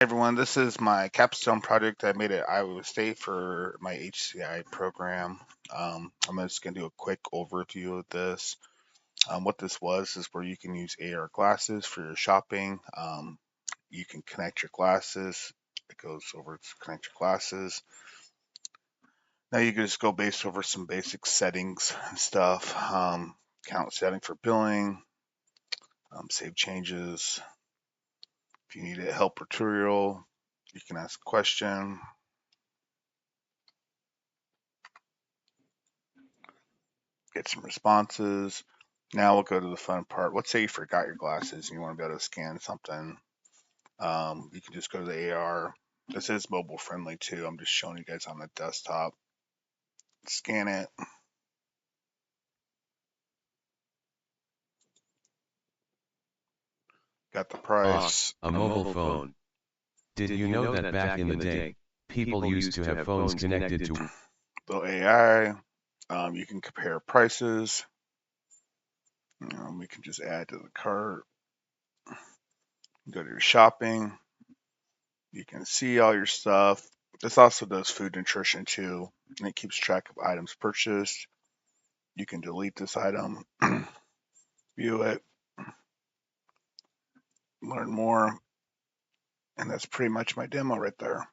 Everyone, this is my capstone project I made at Iowa State for my HCI program. I'm just going to do a quick overview of this. What this was is where you can use AR glasses for your shopping. You can connect your glasses. It goes over to connect your glasses. Now you can just go based over some basic settings and stuff. Count setting for billing, save changes. If you need a help tutorial, you can ask a question. Get some responses. Now we'll go to the fun part. Let's say you forgot your glasses and you want to be able to scan something. You can just go to the AR. This is mobile friendly too. I'm just showing you guys on the desktop. Scan it. Got the price. A mobile phone. Did you know that back in the day, people used to have phones connected to Little AI. You can compare prices. We can just add to the cart. Go to your shopping. You can see all your stuff. This also does food nutrition too, and it keeps track of items purchased. You can delete this item, view it, learn more, and that's pretty much my demo right there.